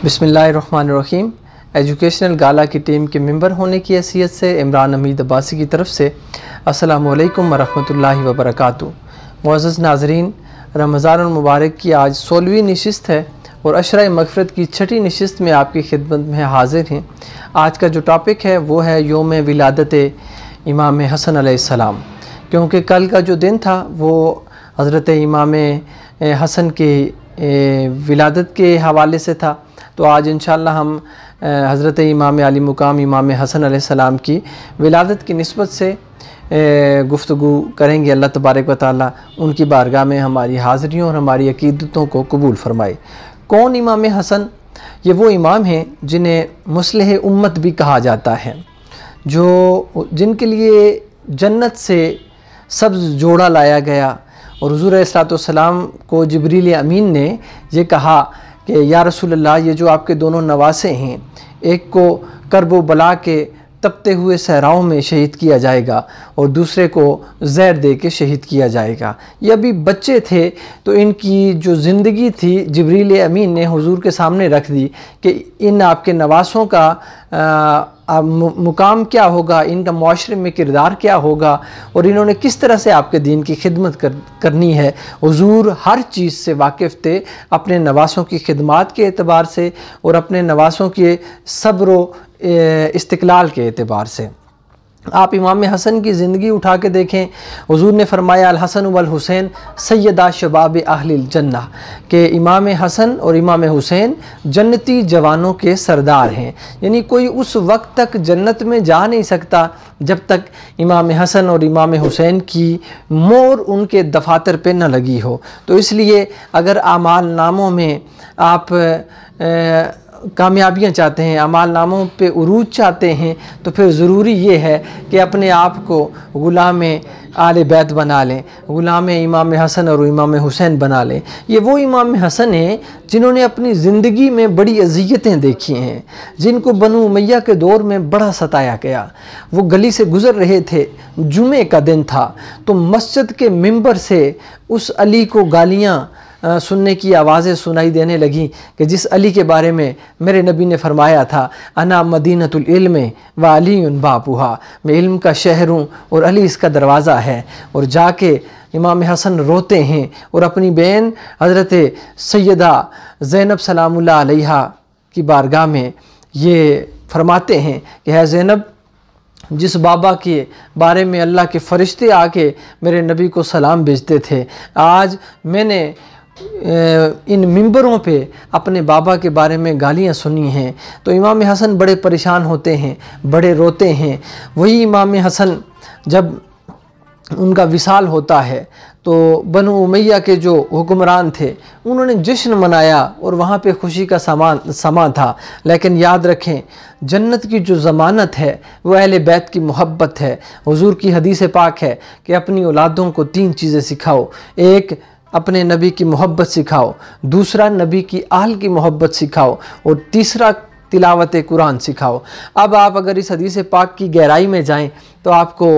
बिस्मिल्लाहिर्रहमानिर्रहीम। एजुकेशनल गाला की टीम के मेंबर होने की हैसियत से इमरान हमीद अब्बासी की तरफ से अस्सलामु अलैकुम वरहमतुल्लाहि वबरकातुहू। मुअज़्ज़ज़ नाज़रीन, रमज़ान मुबारक की आज 16वीं नशिस्त है और अशरा मग़फ़िरत की 6ठी नशिस्त में आपकी खिदमत में हाज़िर हैं। आज का जो टॉपिक है वो है यौम विलादत इमाम हसन अलैहिस्सलाम, क्योंकि कल का जो दिन था वो हज़रत इमाम हसन के विलादत के हवाले से था। तो आज इंशाअल्लाह हम हज़रत इमाम अली मुकाम इमाम हसन अलैहिस्सलाम की विलादत की निस्बत से गुफ्तगू करेंगे। अल्लाह तबारक व तआला उनकी बारगाह में हमारी हाज़िरियों और हमारी अक़ीदतों को कबूल फ़रमाए। कौन इमाम हसन? ये वो इमाम हैं जिन्हें मुस्लिह उम्मत भी कहा जाता है, जो जिनके लिए जन्नत से सब्ज़ जोड़ा लाया गया। और हुज़ूर अलैहिस्सलाम को जिब्रील अमीन ने ये कहा कि या रसूलल्लाह, ये जो आपके दोनों नवासे हैं, एक को कर्ब बला के तपते हुए सहराओं में शहीद किया जाएगा और दूसरे को ज़हर दे के शहीद किया जाएगा। ये अभी बच्चे थे, तो इनकी जो ज़िंदगी थी जिब्रील अमीन ने हुज़ूर के सामने रख दी कि इन आपके नवासों का मुकाम क्या होगा, इनका माशरे में किरदार क्या होगा और इन्होंने किस तरह से आपके दीन की खिदमत करनी है। हुज़ूर हर चीज़ से वाकिफ़ थे, अपने नवासों की खिदमत के एतबार से और अपने नवासों के सब्र इस्तिक़लाल के एतबार से। आप इमाम हसन की ज़िंदगी उठा के देखें। हुज़ूर ने फरमाया अल हसन वल हुसैन सैयदा शबाब अहलिल जन्ना, के इमाम हसन और इमाम हुसैन जन्नती जवानों के सरदार हैं। यानी कोई उस वक्त तक जन्नत में जा नहीं सकता जब तक इमाम हसन और इमाम हुसैन की मोहर उनके दफातर पे न लगी हो। तो इसलिए अगर आमाल नामों में आप कामयाबियाँ चाहते हैं, अमाल नामों पे उरूज चाहते हैं, तो फिर ज़रूरी ये है कि अपने आप को ग़ुलाम आले बैत बना लें, ग़ुलाम इमाम हसन और इमाम हुसैन बना लें। ये वो इमाम हसन हैं जिन्होंने अपनी ज़िंदगी में बड़ी अज़ियतें देखी हैं, जिनको बनु उमैया के दौर में बड़ा सताया गया। वो गली से गुज़र रहे थे, जुमे का दिन था, तो मस्जिद के मिंबर से उस अली को गालियाँ सुनने की आवाज़ें सुनाई देने लगी कि जिस अली के बारे में मेरे नबी ने फरमाया था, अना मदीनतुल इल्म व अलीउन बाबुहा, मैं इल्म का शहर हूँ और अली इसका दरवाज़ा है। और जाके इमाम हसन रोते हैं और अपनी बहन हज़रत सैयदा ज़ैनब सलामुल्लाह अलैहा की बारगाह में ये फरमाते हैं कि है ज़ैनब, जिस बाबा के बारे में अल्लाह के फ़रिश्ते आके मेरे नबी को सलाम भेजते थे, आज मैंने इन मिंबरों पे अपने बाबा के बारे में गालियाँ सुनी हैं। तो इमाम हसन बड़े परेशान होते हैं, बड़े रोते हैं। वही इमाम हसन जब उनका विसाल होता है तो बनु उमैया के जो हुक्मरान थे उन्होंने जश्न मनाया और वहाँ पे खुशी का समा था। लेकिन याद रखें, जन्नत की जो ज़मानत है वह अहले बैत की मोहब्बत है। हुज़ूर की हदीस पाक है कि अपनी औलादों को 3 चीज़ें सिखाओ। एक, अपने नबी की मोहब्बत सिखाओ, दूसरा नबी की आल की मोहब्बत सिखाओ और तीसरा तिलावत कुरान सिखाओ। अब आप अगर इस हदीस पाक की गहराई में जाएं तो आपको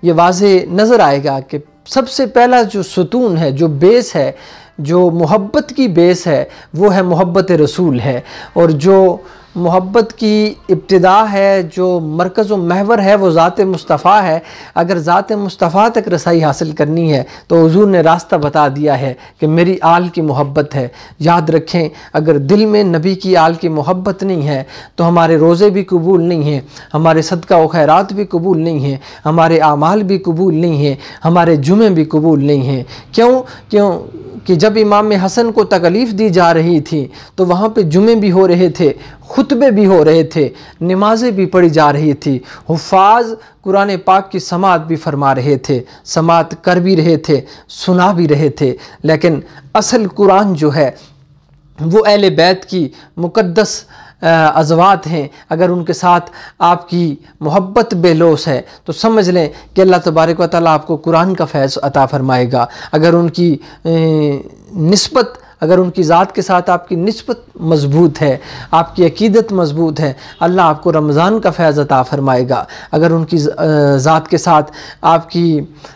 ये वाज़े नज़र आएगा कि सबसे पहला जो सुतून है, जो बेस है, जो मोहब्बत की बेस है, वो है मोहब्बत रसूल है। और जो मोहब्बत की इब्तिदा है, जो मरकज़ व महवर है, वो ज़ात मुस्तफ़ा है। अगर ज़ात मुस्तफ़ा तक रसाई हासिल करनी है तो हुज़ूर ने रास्ता बता दिया है कि मेरी आल की मोहब्बत है। याद रखें, अगर दिल में नबी की आल की मोहब्बत नहीं है तो हमारे रोज़े भी कबूल नहीं हैं, हमारे सदका व खैरात भी कबूल नहीं हैं, हमारे आमाल भी कबूल नहीं हैं, हमारे जुमे भी कबूल नहीं हैं। क्यों कि जब इमाम हसन को तकलीफ़ दी जा रही थी तो वहाँ पे जुमे भी हो रहे थे, खुतबे भी हो रहे थे, नमाज़ें भी पढ़ी जा रही थी, हुफ़ाज़ कुरान पाक की समात भी फरमा रहे थे, समात कर भी रहे थे, सुना भी रहे थे। लेकिन असल कुरान जो है वो अहले बैत की मुक़द्दस अज़वात हैं। अगर उनके साथ आपकी मोहब्बत बेलोस है तो समझ लें कि अल्लाह तबारक व तआला आपको कुरान का फैज़ अता फ़रमाएगा। अगर उनकी निस्बत अगर उनकी ज़ात के साथ आपकी निस्बत मजबूत है, आपकी अकीदत मजबूत है, अल्लाह आपको रमज़ान का फैज़ अता फ़रमाएगा। अगर उनकी ज़ात के साथ आपकी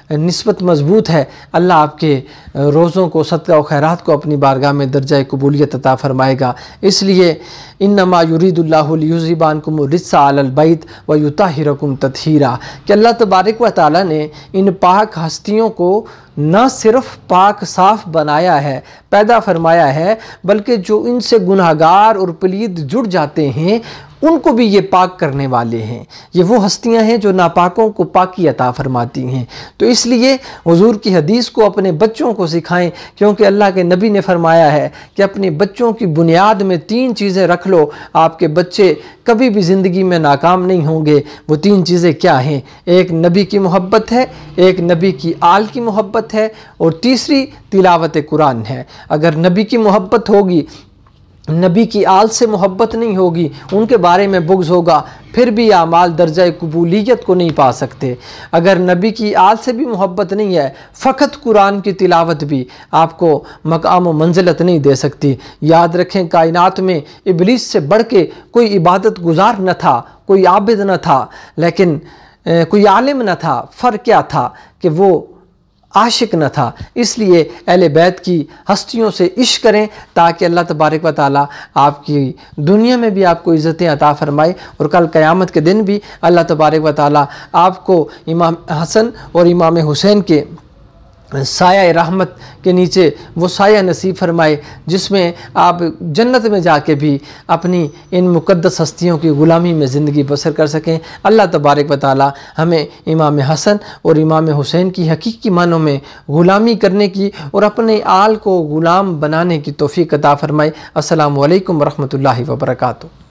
निस्बत मजबूत है, अल्लाह आपके रोज़ों को, सदका व खैरात को अपनी बारगाह में दर्जा कबूलियत अता फ़रमाएगा। इसलिए इन्नमा युरीदुल्लाहु लियुज़हिबा अन्कुम रिज्सा अलल बैत व युताहिरकुम तत्हीरा, कि अल्लाह तबारक व तआला ने इन पाक हस्तियों को न सिर्फ़ पाक साफ़ बनाया है, पैदा फरमाया है, बल्कि जो इनसे गुनहगार और पलीद जुड़ जाते हैं उनको भी ये पाक करने वाले हैं। ये वो हस्तियां हैं जो नापाकों को पाकी अता फरमाती हैं। तो इसलिए हुजूर की हदीस को अपने बच्चों को सिखाएं, क्योंकि अल्लाह के नबी ने फरमाया है कि अपने बच्चों की बुनियाद में 3 चीज़ें रख लो, आपके बच्चे कभी भी ज़िंदगी में नाकाम नहीं होंगे। वो 3 चीज़ें क्या हैं? एक नबी की मोहब्बत है, एक नबी की आल की मोहब्बत है, और तीसरी तिलावत कुरान है। अगर नबी की मोहब्बत होगी, नबी की आल से मोहब्बत नहीं होगी, उनके बारे में बुग़्ज़ होगा, फिर भी आमाल दर्जा कबूलियत को नहीं पा सकते। अगर नबी की आल से भी मोहब्बत नहीं है, फ़कत कुरान की तिलावत भी आपको मकाम व मंजिलत नहीं दे सकती। याद रखें, कायनात में इब्लीस से बढ़ के कोई इबादत गुजार न था, कोई आबिद न था, लेकिन कोई आलिम न था। फ़र्क क्या था कि वो आशिक न था। इसलिए अहले बैत की हस्तियों से इश्क करें, ताकि अल्लाह तबारक व तआला आपकी दुनिया में भी आपको इज़्ज़तें अता फ़रमाए, और कल क़यामत के दिन भी अल्लाह तबारक व तआला आपको इमाम हसन और इमाम हुसैन के साया रहमत के नीचे वो साया नसीब फरमाए, जिसमें आप जन्नत में जाके भी अपनी इन मुक़द्दस हस्तियों की ग़ुलामी में ज़िंदगी बसर कर सकें। अल्लाह तबारक व तआला हमें इमाम हसन और इमाम हुसैन की हकीकी मानों में ग़ुलामी करने की और अपने आल को ग़ुलाम बनाने की तौफ़ीक़ अता फ़रमाए। अस्सलामु अलैकुम व रहमतुल्लाहि व बरकातुहू।